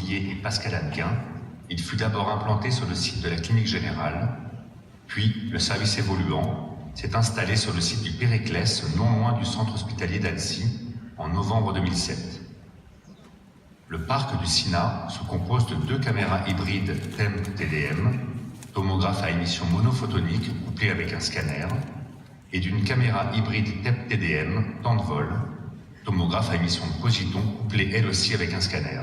Tillier et Pascal Hannequin, il fut d'abord implanté sur le site de la Clinique Générale, puis le service évoluant s'est installé sur le site du Périclès, non loin du centre hospitalier d'Annecy, en novembre 2007. Le parc du SINA se compose de 2 caméras hybrides TEM-TDM, tomographe à émission monophotonique couplée avec un scanner, et d'une caméra hybride TEP-TDM, temps de vol, tomographe à émission de positons couplée elle aussi avec un scanner.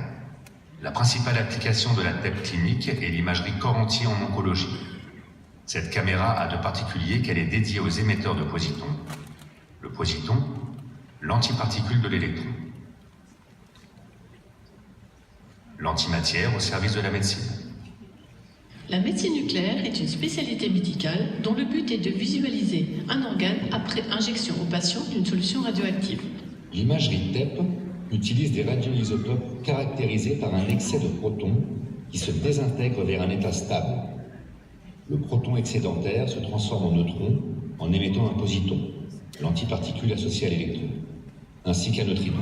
La principale application de la TEP clinique est l'imagerie corps entier en oncologie. Cette caméra a de particulier qu'elle est dédiée aux émetteurs de positons. Le positon, l'antiparticule de l'électron. L'antimatière au service de la médecine. La médecine nucléaire est une spécialité médicale dont le but est de visualiser un organe après injection au patient d'une solution radioactive. L'imagerie TEP utilise des radioisotopes caractérisés par un excès de protons qui se désintègrent vers un état stable. Le proton excédentaire se transforme en neutron en émettant un positon, l'antiparticule associée à l'électron, ainsi qu'un neutrino.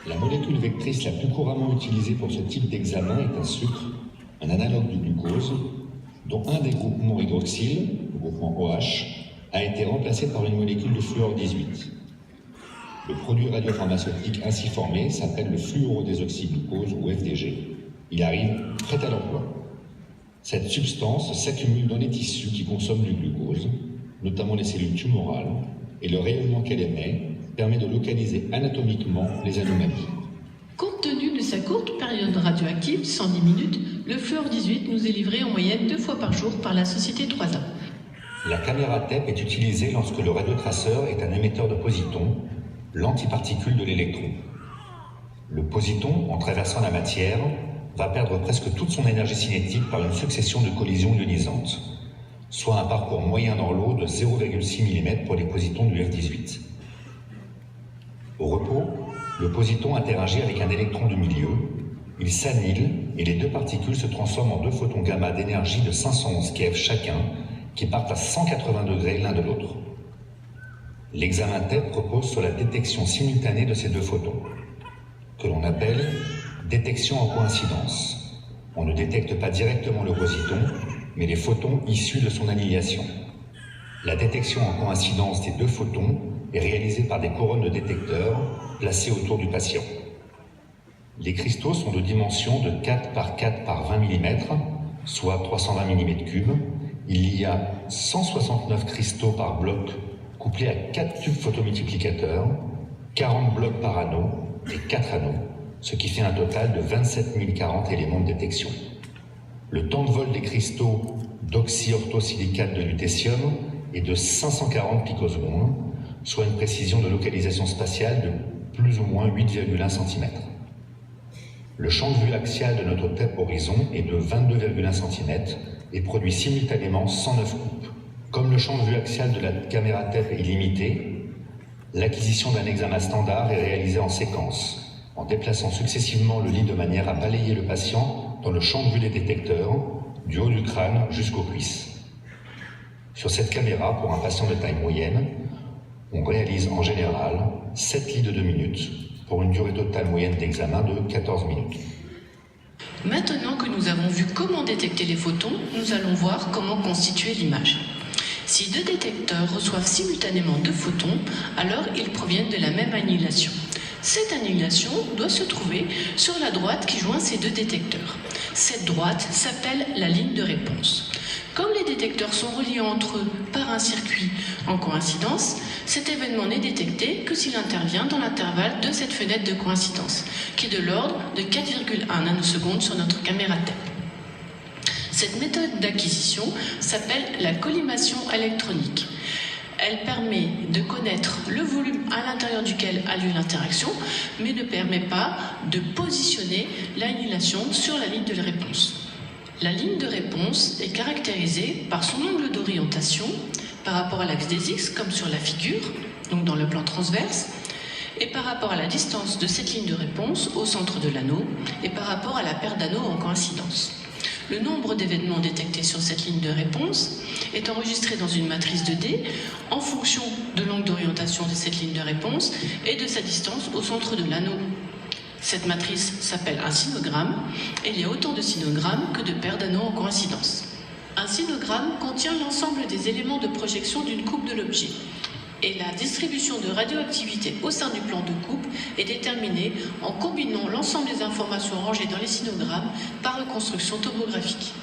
La molécule vectrice la plus couramment utilisée pour ce type d'examen est un sucre, un analogue du glucose, dont un des groupements hydroxyle, le groupement OH, a été remplacé par une molécule de fluor 18. Le produit radiopharmaceutique ainsi formé s'appelle le fluorodésoxyglucose ou FDG. Il arrive prêt à l'emploi. Cette substance s'accumule dans les tissus qui consomment du glucose, notamment les cellules tumorales, et le rayonnement qu'elle émet permet de localiser anatomiquement les anomalies. Compte tenu de sa courte période radioactive, 110 minutes, le fluor 18 nous est livré en moyenne 2 fois par jour par la société 3A. La caméra TEP est utilisée lorsque le radiotraceur est un émetteur de positons, l'antiparticule de l'électron. Le positon, en traversant la matière, va perdre presque toute son énergie cinétique par une succession de collisions ionisantes, soit un parcours moyen dans l'eau de 0,6 mm pour les positons du F18. Au repos, le positon interagit avec un électron du milieu, il s'annihile et les 2 particules se transforment en 2 photons gamma d'énergie de 511 keV chacun qui partent à 180 degrés l'un de l'autre. L'examen TEP repose sur la détection simultanée de ces 2 photons, que l'on appelle détection en coïncidence. On ne détecte pas directement le positon, mais les photons issus de son annihilation. La détection en coïncidence des 2 photons est réalisée par des couronnes de détecteurs placées autour du patient. Les cristaux sont de dimension de 4 par 4 par 20 mm, soit 320 mm3. Il y a 169 cristaux par bloc couplés à 4 tubes photomultiplicateurs, 40 blocs par anneau et 4 anneaux, ce qui fait un total de 27 040 éléments de détection. Le temps de vol des cristaux d'oxyorthosilicate de lutécium est de 540 picosecondes, soit une précision de localisation spatiale de plus ou moins 8,1 cm. Le champ de vue axial de notre TEP horizon est de 22,1 cm et produit simultanément 109 coupes. Comme le champ de vue axial de la caméra TEP est limité, l'acquisition d'un examen standard est réalisée en séquence, en déplaçant successivement le lit de manière à balayer le patient dans le champ de vue des détecteurs, du haut du crâne jusqu'aux cuisses. Sur cette caméra, pour un patient de taille moyenne, on réalise en général 7 lits de 2 minutes pour une durée totale moyenne d'examen de 14 minutes. Maintenant que nous avons vu comment détecter les photons, nous allons voir comment constituer l'image. Si 2 détecteurs reçoivent simultanément 2 photons, alors ils proviennent de la même annihilation. Cette annihilation doit se trouver sur la droite qui joint ces 2 détecteurs. Cette droite s'appelle la ligne de réponse. Comme les détecteurs sont reliés entre eux par un circuit en coïncidence, cet événement n'est détecté que s'il intervient dans l'intervalle de cette fenêtre de coïncidence, qui est de l'ordre de 4,1 nanosecondes sur notre caméra TEP. Cette méthode d'acquisition s'appelle la collimation électronique. Elle permet de connaître le volume à l'intérieur duquel a lieu l'interaction, mais ne permet pas de positionner l'annihilation sur la ligne de réponse. La ligne de réponse est caractérisée par son angle d'orientation par rapport à l'axe des X, comme sur la figure, donc dans le plan transverse, et par rapport à la distance de cette ligne de réponse au centre de l'anneau, et par rapport à la paire d'anneaux en coïncidence. Le nombre d'événements détectés sur cette ligne de réponse est enregistré dans une matrice de D en fonction de l'angle d'orientation de cette ligne de réponse et de sa distance au centre de l'anneau. Cette matrice s'appelle un sinogramme, et il y a autant de sinogrammes que de paires d'anneaux en coïncidence. Un sinogramme contient l'ensemble des éléments de projection d'une coupe de l'objet. Et la distribution de radioactivité au sein du plan de coupe est déterminée en combinant l'ensemble des informations rangées dans les sinogrammes par reconstruction topographique.